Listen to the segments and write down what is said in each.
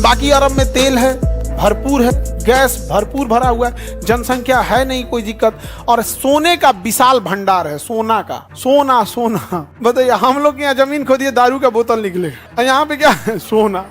बाकी अरब में तेल है, भरपूर है, गैस भरपूर भरा हुआ है, जनसंख्या है नहीं कोई दिक्कत, और सोने का विशाल भंडार है, सोना का, सोना सोना। बताइए हम लोग के यहाँ जमीन खोदिए दारू का बोतल निकले, यहाँ पे क्या है? सोना।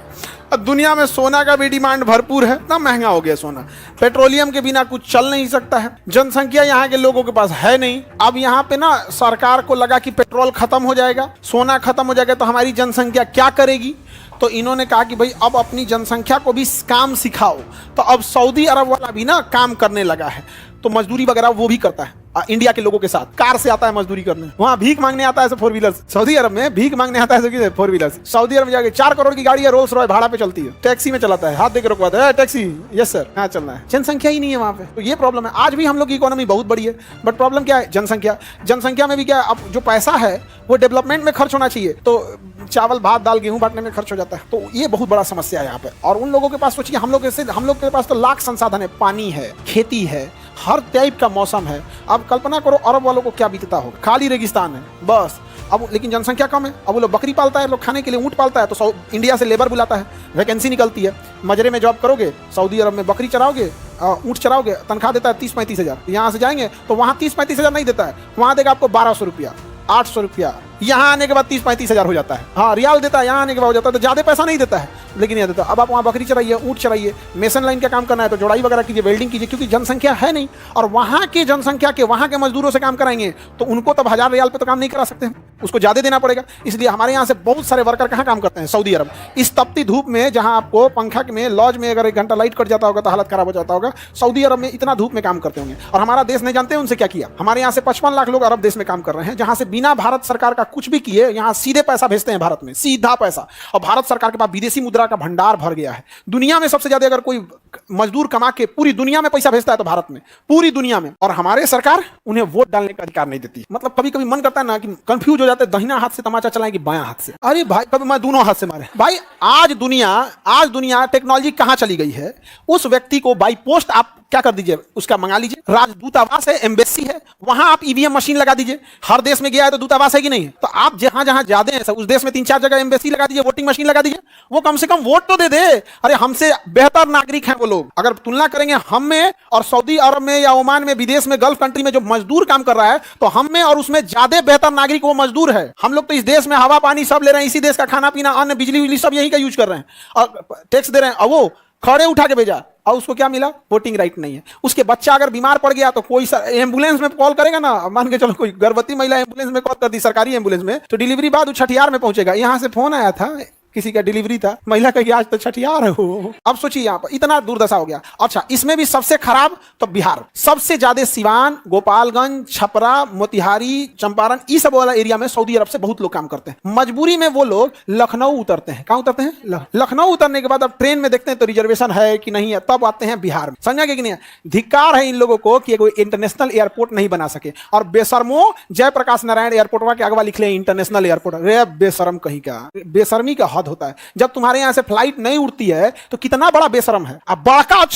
अब दुनिया में सोना का भी डिमांड भरपूर है, इतना महंगा हो गया सोना, पेट्रोलियम के बिना कुछ चल नहीं सकता है, जनसंख्या यहाँ के लोगों के पास है नहीं। अब यहाँ पे ना सरकार को लगा कि पेट्रोल खत्म हो जाएगा, सोना खत्म हो जाएगा, तो हमारी जनसंख्या क्या करेगी? तो इन्होंने कहा कि भाई अब अपनी जनसंख्या को भी काम सिखाओ। तो अब सऊदी अरब वाला भी ना काम करने लगा है, तो मजदूरी वगैरह वो भी करता है इंडिया के लोगों के साथ, कार से आता है मजदूरी करने, वहां भीख मांगने आता है 4 व्हीलर। सऊदी अरब में भीख मांगने आता है 4 व्हीलर। सऊदी अरब में जाके 4 करोड़ की गाड़ी है, रोल्स रॉय भाड़ा पे चलती है, टैक्सी में चलाता है, हाथ देकर रुकवाता है, टैक्सी यस सर, कहाँ चलना है, जनसंख्या ही नहीं है वहां पे। तो ये प्रॉब्लम है। आज भी हम लोग की इकोनॉमी बहुत बड़ी है, बट प्रॉब्लम क्या है? जनसंख्या। जनसंख्या में भी क्या है, अब जो पैसा है वो डेवलपमेंट में खर्च होना चाहिए, तो चावल भात दाल गेहूं बांटने में खर्च हो जाता है। तो ये बहुत बड़ा समस्या है यहाँ पे। और उन लोगों के पास सोचिए, हम लोग के पास तो लाख संसाधन है, पानी है, खेती है, हर टाइप का मौसम है। अब कल्पना करो अरब वालों को क्या बीतता होगा, खाली रेगिस्तान है बस। अब लेकिन जनसंख्या कम है, अब वो लोग बकरी पालता है, लोग खाने के लिए ऊँट पालता है, तो इंडिया से लेबर बुलाता है, वैकेंसी निकलती है, मजरे में जॉब करोगे, सऊदी अरब में बकरी चराओगे, ऊँट चराओगे, तनख्वाह देता है 30-35 हज़ार। यहाँ से जाएंगे तो वहाँ 30-35 हज़ार नहीं देता है, वहाँ देगा आपको 1200 रुपया, 800 रुपया। यहाँ आने के बाद 30-35 हज़ार हो जाता है। हाँ रियाल देता है, यहाँ आने के बाद हो जाता है, तो ज़्यादा पैसा नहीं देता है, लेकिन यह देता है। अब आप वहाँ बकरी चराइए, ऊँट चराइए, मेसन लाइन का काम करना है तो जोड़ाई वगैरह कीजिए, वेल्डिंग कीजिए, क्योंकि जनसंख्या है नहीं। और वहाँ की जनसंख्या के वहाँ के मजदूरों से काम कराएंगे तो उनको तब 1000 रियाल पे तो काम नहीं करा सकते, उसको ज़्यादा देना पड़ेगा। इसलिए हमारे यहाँ से बहुत सारे वर्कर कहाँ काम करते हैं? सऊदी अरब। इस तपती धूप में, जहाँ आपको पंखा में लॉज में अगर 1 घंटा लाइट कट जाता होगा तो हालत खराब हो जाता होगा, सऊदी अरब में इतना धूप में काम करते होंगे। और हमारा देश नहीं जानते उनसे क्या किया। हमारे यहाँ से 55 लाख लोग अरब देश में काम कर रहे हैं, जहाँ से बिना भारत सरकार का कुछ भी किए यहाँ सीधे पैसा भेजते हैं भारत में, सीधा पैसा। और भारत सरकार के पास विदेशी मुद्रा का भंडार भर गया है। दुनिया में सबसे ज्यादा अगर कोई मजदूर कमा के पूरी दुनिया में पैसा भेजता है तो भारत में, पूरी दुनिया में। और हमारे सरकार उन्हें वोट डालने का अधिकार नहीं देती। मतलब कभी कभी मन करता है ना कि कंफ्यूज हो जाते हैं, दाहिना हाथ से तमाचा चलाएं कि बायां हाथ से। अरे भाई कभी मैं दोनों हाथ से मारे। भाई आज दुनिया टेक्नोलॉजी कहां चली गई है? उस व्यक्ति को बाई पोस्ट आप क्या कर दीजिए, उसका मंगा लीजिए, राजदूतावास है, एम्बेसी है, वहां आप ईवीएम मशीन लगा दीजिए। हर देश में गया है तो दूतावास है कि नहीं है? तो आप जहां जहां जाते हैं उस देश में 3-4 जगह एम्बेसी लगा दीजिए, वोटिंग मशीन लगा दीजिए, वो कम से कम वोट तो दे दे। अरे हमसे बेहतर नागरिक हैं वो लोग। अगर तुलना करेंगे हम में और सऊदी अरब में या ओमान में, विदेश में, गल्फ कंट्री में जो मजदूर काम कर रहा है, तो हम में और उसमें ज्यादा बेहतर नागरिक वो मजदूर है। हम लोग तो इस देश में हवा पानी सब ले रहे हैं, इसी देश का खाना पीना, अन्न, बिजली बिजली सब यही का यूज कर रहे हैं और टैक्स दे रहे हैं। और वो खड़े उठा के भेजा और उसको क्या मिला? वोटिंग राइट नहीं है। उसके बच्चा अगर बीमार पड़ गया तो कोई एम्बुलेंस में कॉल करेगा ना, मान के चलो कोई गर्भवती महिला एम्बुलेंस में कॉल कर दी, सरकारी एम्बुलेंस में, तो डिलीवरी बाद वो छठियार में पहुंचेगा। यहाँ से फोन आया था, किसी का डिलीवरी था, महिला कही आज तो छठियार है हो। अब सोचिए यहाँ पर इतना दुर्दशा हो गया। अच्छा इसमें भी सबसे खराब तो बिहार, सबसे ज्यादा सिवान, गोपालगंज, छपरा, मोतिहारी, चंपारण, इस सब वाला एरिया में सऊदी अरब से बहुत लोग काम करते हैं। मजबूरी में वो लोग लखनऊ उतरते हैं। कहाँ उतरते हैं? लखनऊ उतरने के बाद अब ट्रेन में देखते हैं तो रिजर्वेशन है कि नहीं है, तब आते हैं बिहार में। समझा कि नहीं? धिक्कार है इन लोगों को कि कोई इंटरनेशनल एयरपोर्ट नहीं बना सके। और बेशर्मो जयप्रकाश नारायण एयरपोर्ट के अगवा लिख ले इंटरनेशनल एयरपोर्ट। रे बेशरम कहीं का, बेशर्मी का हद होता है। जब तुम्हारे यहां से फ्लाइट नहीं उड़ती है तो कितना बड़ा बेशरम है। अब बड़का अच्छा